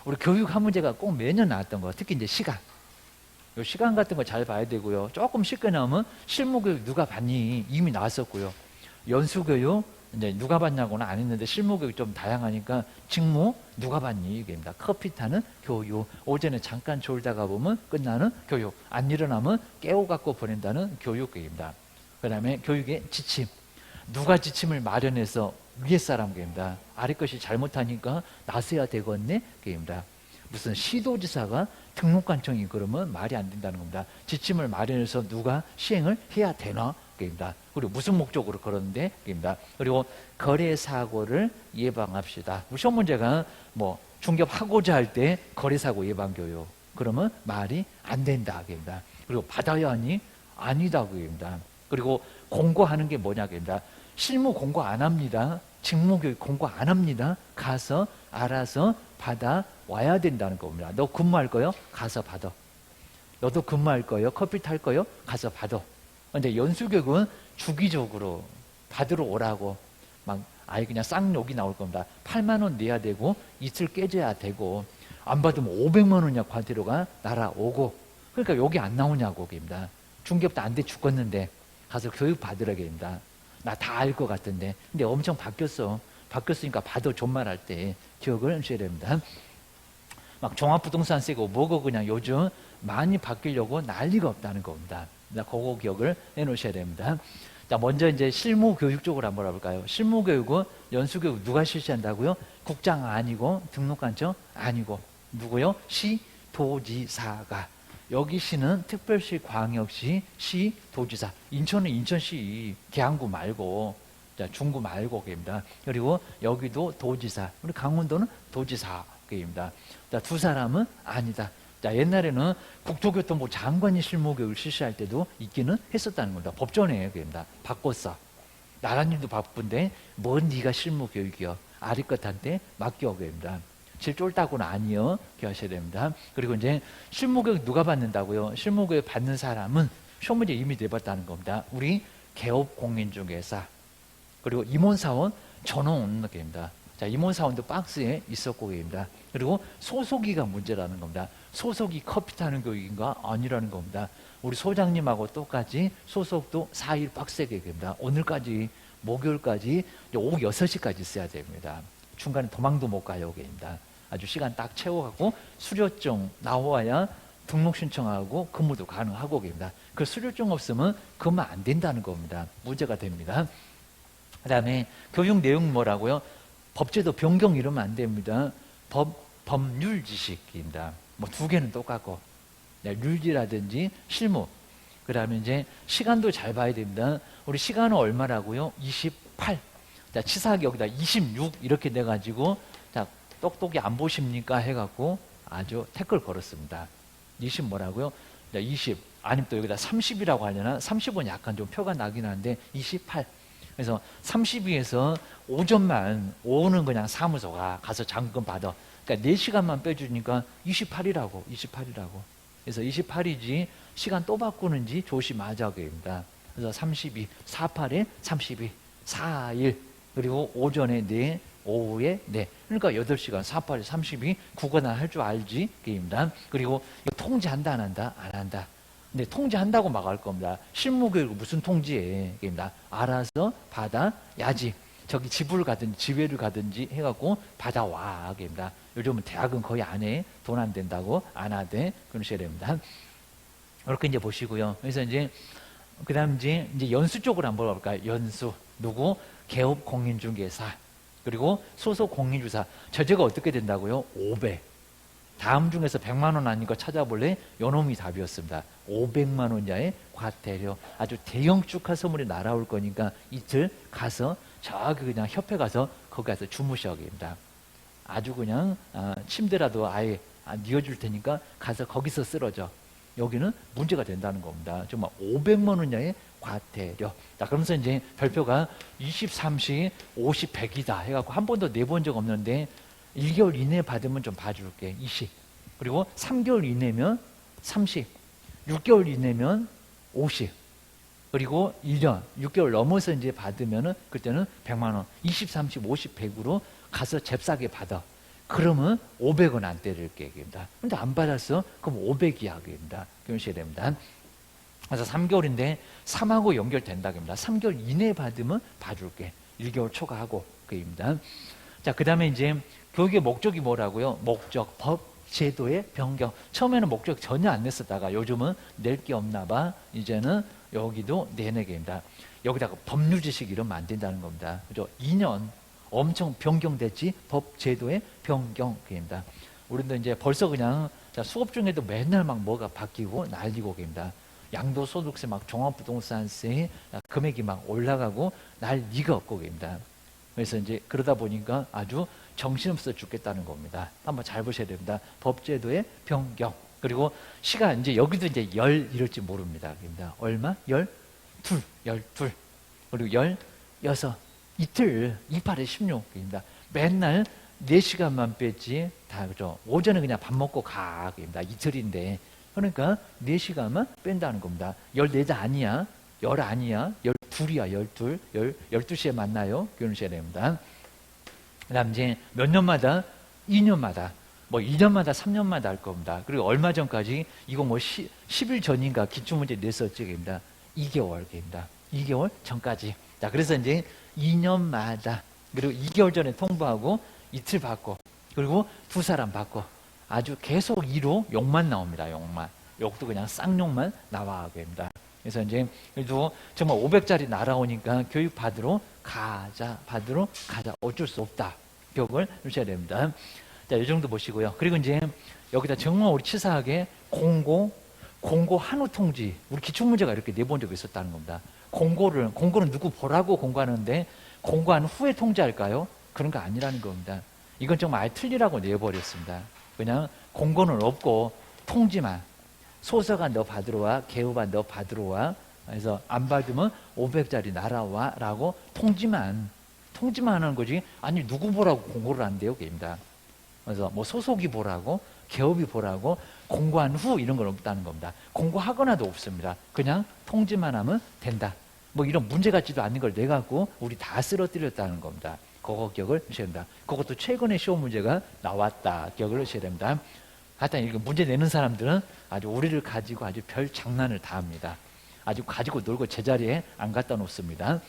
우리 교육 한 문제가 꼭 매년 나왔던 거, 특히 이제 시간. 요 시간 같은 거 잘 봐야 되고요. 조금 쉽게 나오면 실무교육 누가 받니? 이미 나왔었고요. 연수교육 이제 누가 받냐고는 안 했는데 실무교육 좀 다양하니까 직무 누가 받니? 이게입니다. 커피 타는 교육. 오전에 잠깐 졸다가 보면 끝나는 교육. 안 일어나면 깨워갖고 보낸다는 교육입니다. 그 다음에 교육의 지침. 누가 지침을 마련해서 위에 사람 게임다. 아래 것이 잘못하니까 나서야 되겠네 게임다. 무슨 시도지사가 등록관청이 그러면 말이 안 된다는 겁니다. 지침을 마련해서 누가 시행을 해야 되나 게임다. 그리고 무슨 목적으로 그러는데 게임다. 그리고 거래 사고를 예방합시다. 우리 시험 문제가 뭐 중개하고자 할 때 거래 사고 예방 교육. 그러면 말이 안 된다 게임다. 그리고 받아야 하니 아니다 게임다. 그리고 공고하는 게 뭐냐 게임다. 실무 공고 안 합니다. 직무교육 공고 안 합니다. 가서 알아서 받아 와야 된다는 겁니다. 너 근무할 거요? 가서 받아. 너도 근무할 거요? 커피 탈 거요? 가서 받아. 근데 연수교육은 주기적으로 받으러 오라고 막 아예 그냥 쌍욕이 나올 겁니다. 8만 원 내야 되고 이틀 깨져야 되고 안 받으면 500만 원이야 과태료가 날아오고 그러니까 여기 안 나오냐고 입니다. 중개업도 안 돼 죽겠는데 가서 교육 받으라 입니다. 나 다 알 것 같은데 근데 엄청 바뀌었어. 바뀌었으니까 봐도 존말할 때 기억을 하셔야 됩니다. 막 종합부동산 세고 뭐고 그냥 요즘 많이 바뀌려고 난리가 없다는 겁니다. 그거 기억을 해놓으셔야 됩니다. 자, 먼저 이제 실무교육 쪽으로 한번 알아볼까요? 실무교육은 연수교육 누가 실시한다고요? 국장 아니고 등록관청 아니고 누구요? 시도지사가. 여기 시는 특별시, 광역시, 시, 도지사. 인천은 인천시 계양구 말고 중구 말고 입니다. 그리고 여기도 도지사. 우리 강원도는 도지사입니다. 두 사람은 아니다. 자, 옛날에는 국토교통부 장관이 실무교육을 실시할 때도 있기는 했었다는 겁니다. 법전에 입니다. 바꿨어. 나라님도 바쁜데 뭔 네가 실무교육이여. 아리 것한테 맡겨입니다. 제일 쫄다고는 아니요. 기억하셔야 됩니다. 그리고 이제 실무교육 누가 받는다고요? 실무교육 받는 사람은 시험 문제 이미 내봤다는 겁니다. 우리 개업공인중개사 그리고 임원사원 전원 겁니다. 자, 임원사원도 박스에 있었고 입니다. 그리고 소속이가 문제라는 겁니다. 소속이 커피 타는 교육인가? 아니라는 겁니다. 우리 소장님하고 똑같이 소속도 4일 빡세게 됩니다. 오늘까지 목요일까지 오후 6시까지 있어야 됩니다. 중간에 도망도 못 가요. 입니다. 아주 시간 딱 채워갖고 수료증 나와야 등록 신청하고 근무도 가능하고 입니다. 그 수료증 없으면 근무 안 된다는 겁니다. 문제가 됩니다. 그 다음에 교육 내용 뭐라고요? 법제도 변경 이러면 안 됩니다. 법률 지식입니다. 뭐 두 개는 똑같고 률지라든지 실무. 그 다음에 이제 시간도 잘 봐야 됩니다. 우리 시간은 얼마라고요? 28. 자, 치사하게 여기다 26 이렇게 내가지고 자, 똑똑히 안 보십니까? 해갖고 아주 태클 걸었습니다. 20 뭐라고요? 자, 20. 아니면 또 여기다 30이라고 하려나? 30은 약간 좀 표가 나긴 한데 28. 그래서 32에서 5점만 5는 그냥 사무소가 가서 잔금 받아. 그러니까 4시간만 빼주니까 28이라고. 그래서 28이지 시간 또 바꾸는지 조심하자고입니다. 그래서 32, 48에 32, 4일 그리고 오전에 4, 오후에 4. 그러니까 8시간 48에 32 국어나 할 줄 알지 게임입니다. 그리고 이거 통지한다 안 한다? 안 한다. 근데 통지한다고 막 할 겁니다. 실무교육 무슨 통지해? 게임다. 알아서 받아야지. 저기 지부를 가든지 지회를 가든지 해갖고 받아와. 게임다. 요즘은 대학은 거의 안 해. 돈 안 된다고 안 하대. 그러셔야 됩니다. 이렇게 이제 보시고요. 그래서 이제 그 다음 이제 연수 쪽으로 한번 볼까요? 연수. 누구? 개업 공인중개사. 그리고 소속 공인주사. 저제가 어떻게 된다고요? 5배. 다음 중에서 100만 원 아닌 거 찾아볼래? 요놈이 답이었습니다. 500만 원 이하의 과태료. 아주 대형 축하 선물이 날아올 거니까 이틀 가서 저기 그냥 협회 가서 거기 가서 주무셔야됩니다. 아주 그냥 침대라도 아예 뉘어줄 테니까 가서 거기서 쓰러져. 여기는 문제가 된다는 겁니다. 정말 500만 원 이하의 과태료. 자, 그러면서 이제 별표가 20, 30, 50, 100이다 해갖고 한 번도 내본 적 없는데 1개월 이내에 받으면 좀 봐줄게. 20. 그리고 3개월 이내면 30. 6개월 이내면 50. 그리고 1년, 6개월 넘어서 이제 받으면은 그때는 100만 원. 20, 30, 50, 100으로 가서 잽싸게 받아. 그러면 500원 안 때릴게. 근데 안 받았어? 그럼 500이야. 그러셔야 됩니다. 그래서 3개월인데 3하고 연결된다. 3개월 이내에 받으면 봐줄게. 1개월 초과하고. 그입니다. 자, 그 다음에 이제 교육의 목적이 뭐라고요? 목적, 법, 제도의 변경. 처음에는 목적 전혀 안 냈었다가 요즘은 낼 게 없나 봐. 이제는 여기도 내내게입니다. 여기다가 법률 지식 이러면 안 된다는 겁니다. 그죠? 2년 엄청 변경됐지? 법, 제도의 변경입니다. 우리도 이제 벌써 그냥 수업 중에도 맨날 막 뭐가 바뀌고 난리고 입니다. 양도소득세, 막 종합부동산세 금액이 막 올라가고 난리가 없고 입니다. 그래서 이제 그러다 보니까 아주 정신없어 죽겠다는 겁니다. 한번 잘 보셔야 됩니다. 법제도의 변경. 그리고 시간, 이제 여기도 이제 이럴지 모릅니다. 얼마? 12. 그리고 16. 이틀, 28에 16입니다. 맨날 4시간만 뺐지. 다 그죠. 오전에 그냥 밥 먹고 가. 이틀인데. 그러니까 4시간만 뺀다는 겁니다. 14자 아니야. 10 아니야. 12이야. 12시에 만나요. 교훈하셔야 됩니다. 그 다음 이제 몇 년마다? 2년마다. 뭐 1년마다 3년마다 할 겁니다. 그리고 얼마 전까지 이거 뭐 10일 전인가 기출문제 냈었지. 2개월입니다. 2개월 전까지. 자, 그래서 이제 2년마다 그리고 2개월 전에 통보하고 이틀 받고 그리고 2사람 받고 아주 계속 2로 욕만 나옵니다. 욕도 그냥 쌍욕만 나와야 됩니다. 그래서 이제 그래도 정말 500짜리 날아오니까 교육 받으러 가자. 어쩔 수 없다. 기억을 주셔야 됩니다. 자, 이 정도 보시고요. 그리고 이제 여기다 정말 우리 치사하게 공고 한우 통지. 우리 기출문제가 이렇게 내본 적이 있었다는 겁니다. 공고는 누구 보라고 공고하는데 공고한 후에 통지할까요? 그런 거 아니라는 겁니다. 이건 정말 아예 틀리라고 내버렸습니다. 그냥 공고는 없고 통지만. 소서관 너 받으러 와, 개업안 너 받으러 와. 그래서 안 받으면 500짜리 날아와 라고 통지만 하는 거지. 아니 누구 보라고 공고를 한대요. 입니다. 그래서 뭐 소속이 보라고 개업이 보라고 공고한 후 이런 건 없다는 겁니다. 공고하거나도 없습니다. 그냥 통지만 하면 된다. 뭐 이런 문제 같지도 않는 걸 내갖고 우리 다 쓰러뜨렸다는 겁니다. 그거 기억을 하셔야 됩니다. 그것도 최근에 시험 문제가 나왔다. 기억을 하셔야 됩니다. 하여튼 이거 문제 내는 사람들은 아주 우리를 가지고 아주 별 장난을 다 합니다. 아주 가지고 놀고 제자리에 안 갖다 놓습니다.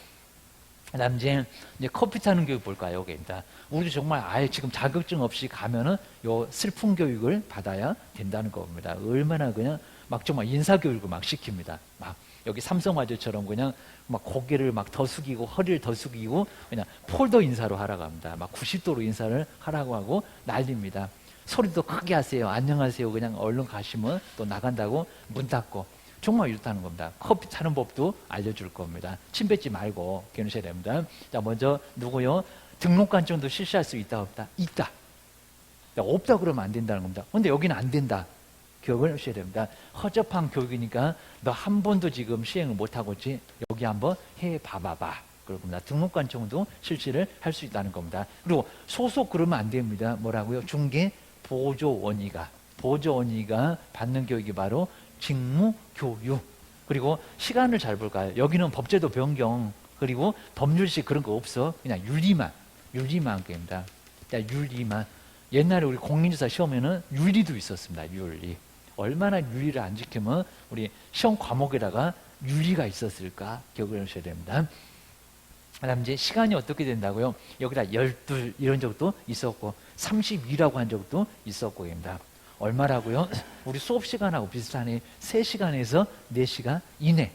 그다음 이제 커피 타는 교육 볼까요? 여기입니다. 우리도 정말 아예 지금 자격증 없이 가면은 요 슬픈 교육을 받아야 된다는 겁니다. 얼마나 그냥 막 정말 인사 교육을 막 시킵니다. 막 여기 삼성화재처럼 그냥 막 고개를 막 더 숙이고 허리를 더 숙이고 그냥 폴더 인사로 하라고 합니다. 막 90도로 인사를 하라고 하고 난립니다. 소리도 크게 하세요. 안녕하세요. 그냥 얼른 가시면 또 나간다고 문 닫고. 정말 이렇다는 겁니다. 커피 타는 법도 알려줄 겁니다. 침 뱉지 말고 기억하셔야 됩니다. 자, 먼저 누구요? 등록관청도 실시할 수 있다 없다? 있다. 없다 그러면 안 된다는 겁니다. 근데 여기는 안 된다. 기억을 하셔야 됩니다. 허접한 교육이니까 너 한 번도 지금 시행을 못하고 있지? 여기 한번 해봐봐. 그럽니다. 등록관청도 실시를 할 수 있다는 겁니다. 그리고 소속 그러면 안 됩니다. 뭐라고요? 중개 보조원의가 받는 교육이 바로 직무교육. 그리고 시간을 잘 볼까요? 여기는 법제도 변경 그리고 법률식 그런 거 없어. 그냥 윤리만 입니다. 윤리만. 옛날에 우리 공인주사 시험에는 윤리도 있었습니다. 윤리. 얼마나 윤리를 안 지키면 우리 시험 과목에다가 윤리가 있었을까 기억을 하셔야 됩니다. 그다음 이제 시간이 어떻게 된다고요? 여기다 12 이런 적도 있었고 32라고 한 적도 있었고입니다. 얼마라고요? 우리 수업 시간하고 비슷하네. 3시간에서 4시간 이내.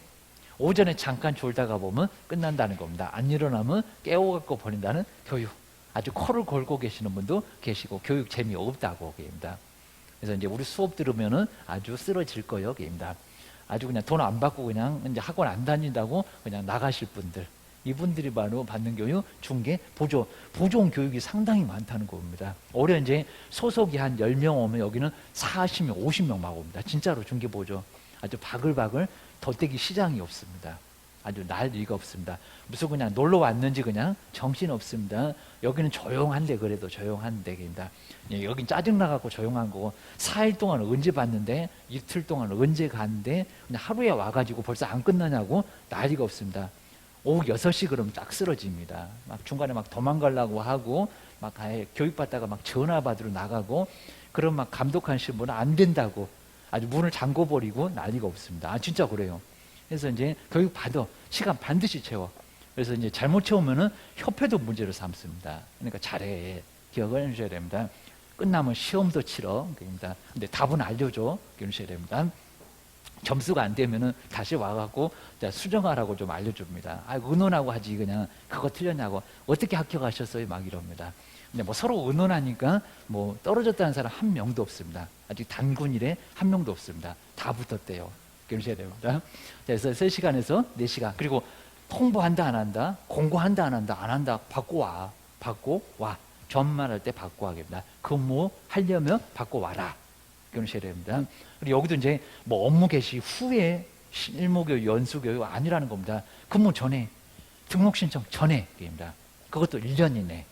오전에 잠깐 졸다가 보면 끝난다는 겁니다. 안 일어나면 깨워갖고 버린다는 교육. 아주 코를 골고 계시는 분도 계시고 교육 재미없다고 얘기합니다. 그래서 이제 우리 수업 들으면은 아주 쓰러질 거예요. 얘기합니다. 아주 그냥 돈 안 받고 그냥 이제 학원 안 다닌다고 그냥 나가실 분들. 이분들이 바로 받는 교육, 중개, 보조원 교육이 상당히 많다는 겁니다. 올해 이제 소속이 한 10명 오면 여기는 40명, 50명 막 옵니다. 진짜로 중개 보조. 아주 바글바글 덧대기 시장이 없습니다. 아주 난리가 없습니다. 무슨 그냥 놀러 왔는지 그냥 정신 없습니다. 여기는 조용한데 그래도 조용한데입니다. 여긴 짜증나갖고 조용한 거고 4일 동안 언제 봤는데 이틀 동안 언제 갔는데 그냥 하루에 와가지고 벌써 안 끝나냐고 난리가 없습니다. 오후 6시 그러면 딱 쓰러집니다. 막 중간에 막 도망가려고 하고 막 아예 교육받다가 막 전화 받으러 나가고 그런 막 감독한 신분은 안 된다고 아주 문을 잠궈버리고 난리가 없습니다. 아, 진짜 그래요. 그래서 이제 교육 받아. 시간 반드시 채워. 그래서 이제 잘못 채우면은 협회도 문제로 삼습니다. 그러니까 잘해. 기억을 해주셔야 됩니다. 끝나면 시험도 치러. 그러니까 근데 답은 알려줘. 기억하셔야 됩니다. 점수가 안 되면은 다시 와갖고 수정하라고 좀 알려줍니다. 아, 의논하고 하지 그냥 그거 틀렸냐고 어떻게 합격하셨어요? 막 이럽니다. 근데 뭐 서로 의논하니까 뭐 떨어졌다는 사람 한 명도 없습니다. 아직 단군 이래 한 명도 없습니다. 다 붙었대요. 기억하셔야 됩니다. 그래서 3시간에서 4시간 그리고 홍보한다 안 한다, 공고한다 안 한다, 안 한다 받고 와, 받고 와. 전말할 때 받고 하겠습니다. 근무하려면 받고 와라. 기억하셔야 됩니다. 그리고 여기도 이제 뭐 업무 개시 후에 실무교육, 연수교육 아니라는 겁니다. 근무 전에, 등록 신청 전에 입니다. 그것도 1년 이내.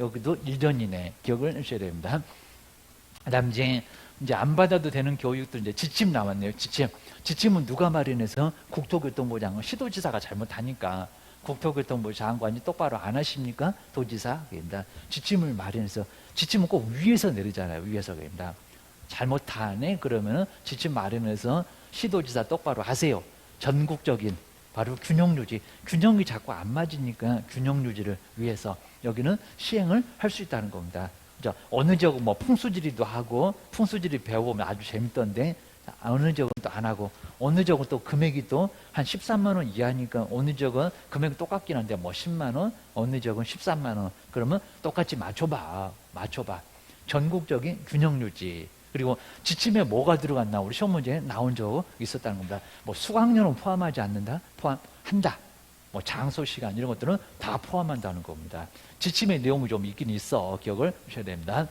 여기도 1년 이내 기억을 하셔야 됩니다. 그다음 이제 안 받아도 되는 교육도 이제 지침 나왔네요. 지침은 누가 마련해서 국토교통부 장관, 시도지사가 잘못하니까 국토교통부 장관이 똑바로 안 하십니까? 도지사입니다. 지침을 마련해서 지침은 꼭 위에서 내리잖아요. 위에서입니다. 잘못하네 그러면 지침 마련해서 시도지사 똑바로 하세요. 전국적인 바로 균형유지. 균형이 자꾸 안 맞으니까 균형유지를 위해서 여기는 시행을 할 수 있다는 겁니다. 어느 지역은 뭐 풍수지리도 하고 풍수지리 배워보면 아주 재밌던데 어느 지역은 또 안 하고 어느 지역은 또 금액이 또 한 13만 원 이하니까 어느 지역은 금액이 똑같긴 한데 뭐 10만 원 어느 지역은 13만 원 그러면 똑같이 맞춰봐. 전국적인 균형유지. 그리고 지침에 뭐가 들어갔나 우리 시험 문제에 나온 적 있었다는 겁니다. 뭐 수강료는 포함하지 않는다? 포함한다. 뭐 장소 시간 이런 것들은 다 포함한다는 겁니다. 지침의 내용이 좀 있긴 있어. 기억을 하셔야 됩니다.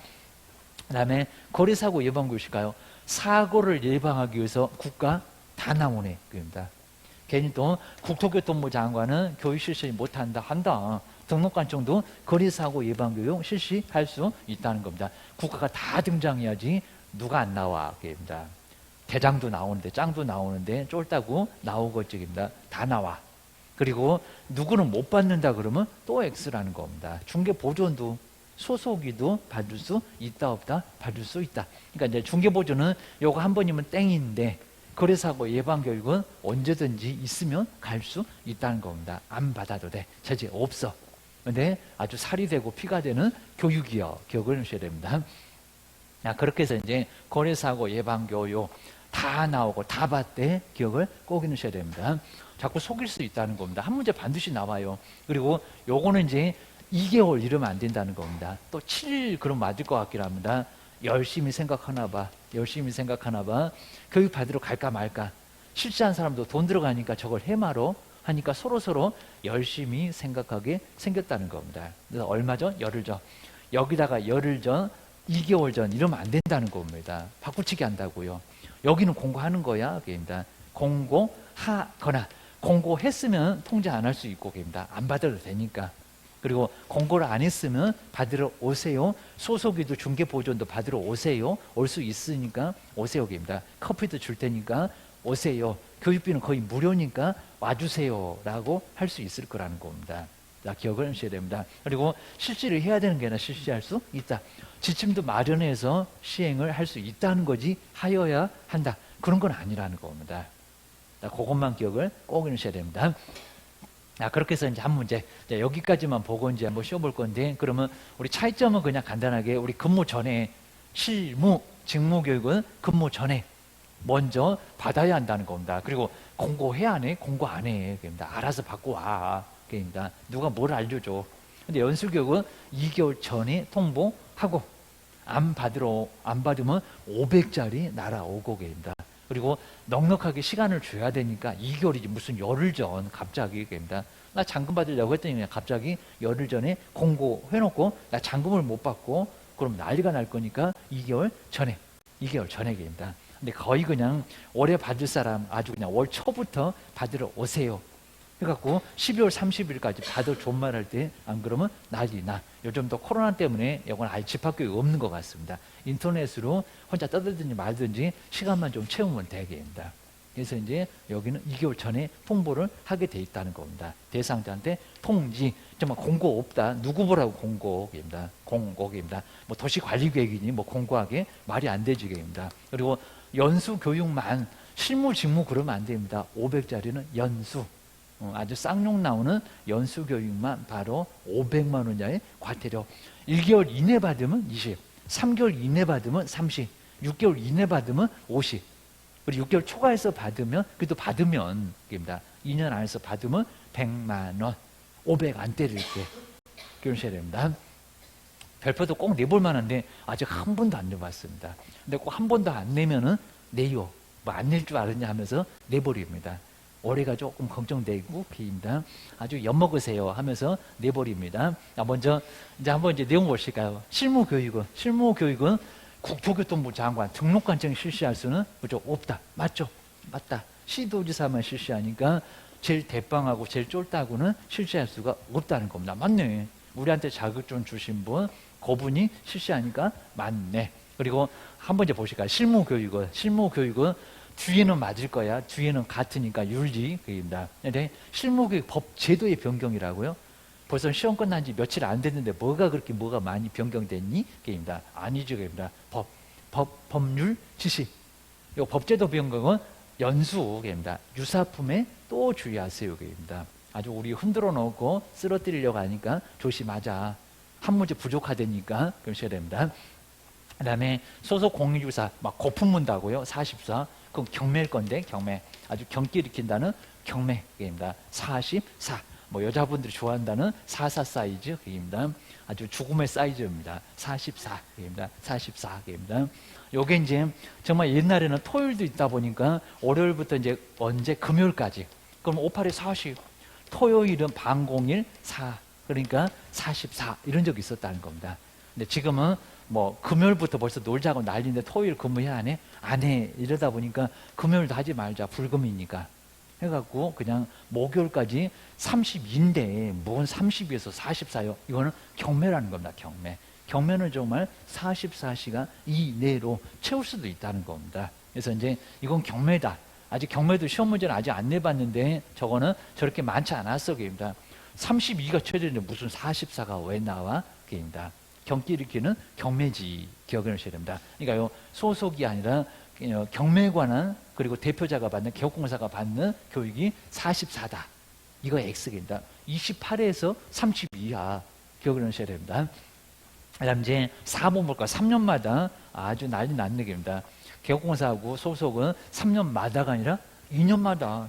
그 다음에 거리사고 예방교육일까요? 사고를 예방하기 위해서 국가 다 나오네. 그입니다. 괜히 또 국토교통부 장관은 교육 실시 못한다. 한다. 등록관청도 거리사고 예방교육 실시할 수 있다는 겁니다. 국가가 다 등장해야지 누가 안 나와. 그입니다. 대장도 나오는데 짱도 나오는데 쫄다고 나오고쪽입니다. 다 나와. 그리고 누구는 못 받는다 그러면 또 X라는 겁니다. 중개보존도 소속이도 받을 수 있다 없다? 받을 수 있다. 그러니까 이제 중개보존은 요거 한 번이면 땡인데 거래사고 예방교육은 언제든지 있으면 갈 수 있다는 겁니다. 안 받아도 돼. 제재 없어. 근데 아주 살이 되고 피가 되는 교육이요. 기억을 하셔야 됩니다. 그렇게 해서 이제 거래사고 예방교육 다 나오고 다 받되 기억을 꼭 해놓으셔야 됩니다. 자꾸 속일 수 있다는 겁니다. 한 문제 반드시 나와요. 그리고 요거는 이제 2개월 이러면 안 된다는 겁니다. 또 7일 그럼 맞을 것 같긴 합니다. 열심히 생각하나 봐. 교육 받으러 갈까 말까. 실시한 사람도 돈 들어가니까 저걸 해마로 하니까 서로 열심히 생각하게 생겼다는 겁니다. 그래서 얼마 전? 열흘 전. 여기다가 열흘 전, 2개월 전 이러면 안 된다는 겁니다. 바꾸치기 한다고요. 여기는 공고하는 거야. 그입니다. 공고하거나 공고했으면 통제 안 할 수 있고 그입니다. 안 받아도 되니까. 그리고 공고를 안 했으면 받으러 오세요. 소속이도 중개보존도 받으러 오세요. 올 수 있으니까 오세요. 그입니다. 커피도 줄 테니까 오세요. 교육비는 거의 무료니까 와주세요. 라고 할 수 있을 거라는 겁니다. 자, 기억을 하셔야 됩니다. 그리고 실시를 해야 되는 게 아니라 실시할 수 있다. 지침도 마련해서 시행을 할 수 있다는 거지 하여야 한다. 그런 건 아니라는 겁니다. 자, 그것만 기억을 꼭 해주셔야 됩니다. 그렇게 해서 이제 한 문제. 자, 여기까지만 보고 이제 한번 쉬어볼 건데, 그러면 우리 차이점은 그냥 간단하게 우리 근무 전에 실무, 직무교육은 근무 전에 먼저 받아야 한다는 겁니다. 그리고 공고해야 안 해? 공고 안 해. 그럽니다. 알아서 받고 와. 그럽니다. 누가 뭘 알려줘. 근데 연수교육은 2개월 전에 통보하고 안 받으면 500짜리 날아오고 계십니다. 그리고 넉넉하게 시간을 줘야 되니까 2개월이지 무슨 열흘 전 갑자기 그럽니다. 나 잔금 받으려고 했더니 그냥 갑자기 열흘 전에 공고해놓고 나 잔금을 못 받고 그럼 난리가 날 거니까 2개월 전에 계십니다. 근데 거의 그냥 올해 받을 사람 아주 그냥 월 초부터 받으러 오세요. 그래갖고 12월 30일까지 받을 존말할 때 안 그러면 난리나. 요즘도 코로나 때문에 이건 아예 집합교육이 없는 것 같습니다. 인터넷으로 혼자 떠들든지 말든지 시간만 좀 채우면 되겠습니다. 그래서 이제 여기는 2개월 전에 통보를 하게 돼 있다는 겁니다. 대상자한테 통지, 정말 공고 없다. 누구 보라고 공고입니다. 공고입니다. 뭐 도시관리계획이니 뭐 공고하게 말이 안 되지 계획입니다. 그리고 연수 교육만 실무 직무 그러면 안 됩니다. 500짜리는 연수. 아주 쌍욕 나오는 연수 교육만 바로 500만 원짜리 과태료. 1개월 이내 받으면 20, 3개월 이내 받으면 30, 6개월 이내 받으면 50. 그리고 6개월 초과해서 받으면, 그래도 받으면, 입니다. 2년 안에서 받으면 100만 원, 500 안 때릴게. 그러셔야 됩니다. 별표도 꼭 내볼 만한데, 아직 한 번도 안 내봤습니다. 근데 꼭 한 번도 안 내면은, 내요. 뭐 안 낼 줄 알았냐 하면서 내버립니다. 올해가 조금 걱정되고, 비입니다. 아주 엿먹으세요 하면서 내버립니다. 먼저, 이제 한번 이제 내용 보실까요? 실무교육은 국토교통부 장관 등록관청 실시할 수는 그죠? 없다. 맞죠? 맞다. 시도지사만 실시하니까 제일 대빵하고 제일 쫄다고는 실시할 수가 없다는 겁니다. 맞네. 우리한테 자격증 주신 분, 그분이 실시하니까 맞네. 그리고 한번 이제 보실까요? 실무교육은 뒤에는 맞을 거야. 뒤에는 같으니까 윤리입니다. 근데 실무교육 법 제도의 변경이라고요? 벌써 시험 끝난 지 며칠 안 됐는데 뭐가 많이 변경됐니? 게임이다. 아니죠, 게임이다. 법률 지식. 이 법제도 변경은 연수 게임이다. 유사품에 또 주의하세요, 게임이다. 아주 우리 흔들어 놓고 쓰러뜨리려고 하니까 조심하자. 한 문제 부족하다니까 그러셔야 됩니다. 그 다음에 소속 공인주사 막 거품 문다고요. 44. 그럼 경매일 건데 경매. 아주 경기 일으킨다는 경매 게임이다. 44. 뭐 여자분들이 좋아한다는 44 사이즈입니다. 아주 죽음의 사이즈입니다. 44입니다. 44입니다. 요게 이제 정말 옛날에는 토요일도 있다 보니까 월요일부터 이제 언제 금요일까지. 그럼 58에 40. 토요일은 반공일 4. 그러니까 44 이런 적이 있었다는 겁니다. 근데 지금은 뭐 금요일부터 벌써 놀자고 난리인데 토요일 근무해 안 해? 안 해. 이러다 보니까 금요일도 하지 말자. 불금이니까. 해갖고 그냥 목요일까지 30인데 뭔 30에서 44요? 이거는 경매라는 겁니다. 경매는 정말 44시간 이내로 채울 수도 있다는 겁니다. 그래서 이제 이건 경매다. 아직 경매도 시험 문제는 아직 안 내봤는데 저거는 저렇게 많지 않았어. 게임이다. 32가 최저인데 무슨 44가 왜 나와? 게임이다. 경기 일으키는 경매지 기억을 하셔야 됩니다. 그러니까 요 소속이 아니라 경매에 관한 그리고 대표자가 받는 개업공사가 받는 교육이 44다. 이거 X입니다. 28에서 32야. 기억을 하셔야 됩니다. 그다음 이제 4번 볼까? 3년마다 아주 난리 났는 얘기입니다. 개업공사하고 소속은 3년마다가 아니라 2년마다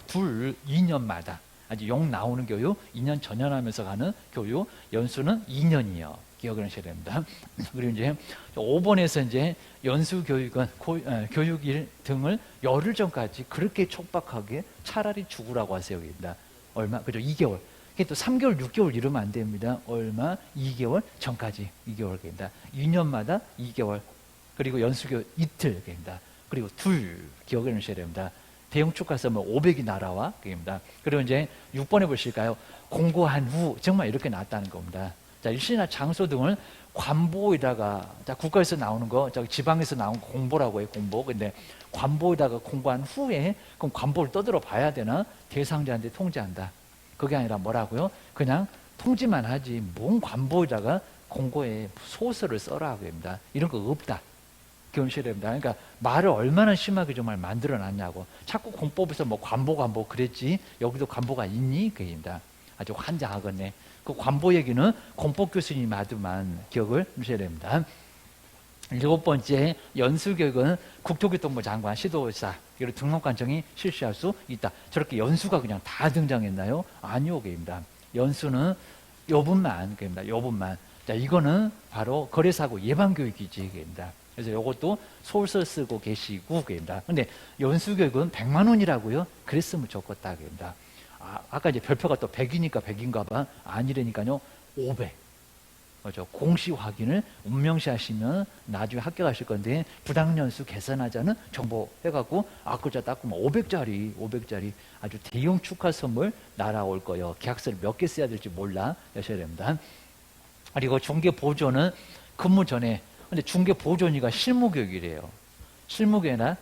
2년마다 아주 용 나오는 교육 2년 전연하면서 가는 교육 연수는 2년이요. 기억을 하셔야 됩니다. 그리고 이제 5번에서 이제 연수 교육은 교육일 등을 열흘 전까지 그렇게 촉박하게 차라리 죽으라고 하세요. 입니다. 얼마? 그죠? 2개월. 이게 또 3개월, 6개월 이러면 안 됩니다. 얼마? 2개월 전까지. 2개월입니다. 2년마다 2개월. 그리고 연수교 이틀입니다. 그리고 기억을 하셔야 됩니다. 대형 축하서 뭐 500이 날아와. 입니다. 그리고 이제 6번에 보실까요? 공고한 후 정말 이렇게 나왔다는 겁니다. 자, 일시나 장소 등을 관보에다가, 자, 국가에서 나오는 거, 저 지방에서 나온 공보라고 해요, 공보. 근데 관보에다가 공고한 후에, 그럼 관보를 떠들어 봐야 되나? 대상자한테 통지한다. 그게 아니라 뭐라고요? 그냥 통지만 하지, 뭔 관보에다가 공고에 소설을 써라, 그럽니다. 이런 거 없다. 기억하셔야 됩니다. 그러니까 말을 얼마나 심하게 정말 만들어 놨냐고. 자꾸 공법에서 뭐 관보 그랬지, 여기도 관보가 있니? 그입니다. 아주 환장하겠네. 그 관보 얘기는 공법 교수님 하더만 기억을 하셔야 됩니다. 7번째, 연수교육은 국토교통부 장관, 시도지사, 그리고 등록관청이 실시할 수 있다. 저렇게 연수가 그냥 다 등장했나요? 아니요, 그입니다. 연수는 요분만, 그입니다. 요분만. 자, 이거는 바로 거래사고 예방교육이지, 그입니다. 그래서 이것도 소설 쓰고 계시고, 그입니다. 근데 연수교육은 100만 원이라고요? 그랬으면 좋겠다, 그입니다. 아까 이제 별표가 또 100이니까 100인가 봐. 아니라니까요. 500. 그렇죠. 공시 확인을 운명시 하시면 나중에 합격하실 건데 부당연수 개선하자는 정보 해갖고 글자 닦으면 500짜리 아주 대형 축하 선물 날아올 거예요. 계약서를 몇 개 써야 될지 몰라 하셔야 됩니다. 그리고 중개보조는 근무 전에 근데 중개보조니까 실무교육이래요. 실무계나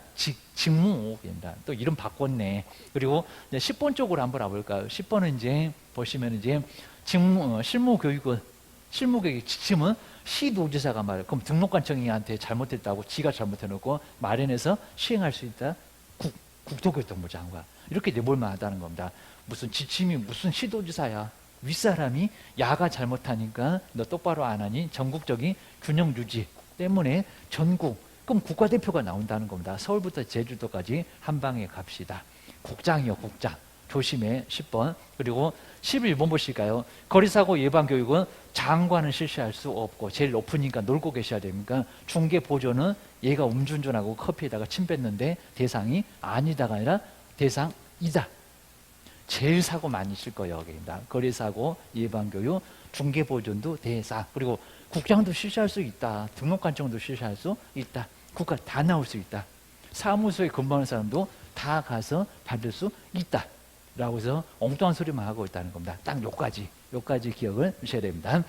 직무입니다. 또 이름 바꿨네. 그리고 이제 10번 쪽으로 한번 와볼까요? 10번은 이제 보시면 이제 실무교육은 실무교육 지침은 시도지사가 말. 그럼 등록관청이한테 잘못했다고 지가 잘못해놓고 마련해서 시행할 수 있다. 국토교통부 장관 이렇게 내볼 만하다는 겁니다. 무슨 지침이 무슨 시도지사야? 윗사람이 야가 잘못하니까 너 똑바로 안 하니 전국적인 균형 유지 때문에 전국 그럼 국가대표가 나온다는 겁니다. 서울부터 제주도까지 한 방에 갑시다. 국장이요, 국장. 조심해. 10번. 그리고 11번 보실까요? 거리사고 예방교육은 장관은 실시할 수 없고 제일 높으니까 놀고 계셔야 됩니까? 중개보조는 얘가 음주운전하고 커피에다가 침 뱉는데 대상이 아니다가 아니라 대상이다. 제일 사고 많이 칠 거예요. 여기입니다. 거리사고 예방교육, 중개보존도 대상. 그리고 국장도 실시할 수 있다. 등록관청도 실시할 수 있다. 국가 다 나올 수 있다. 사무소에 근무하는 사람도 다 가서 받을 수 있다. 라고 해서 엉뚱한 소리만 하고 있다는 겁니다. 딱 요까지 기억을 하셔야 됩니다.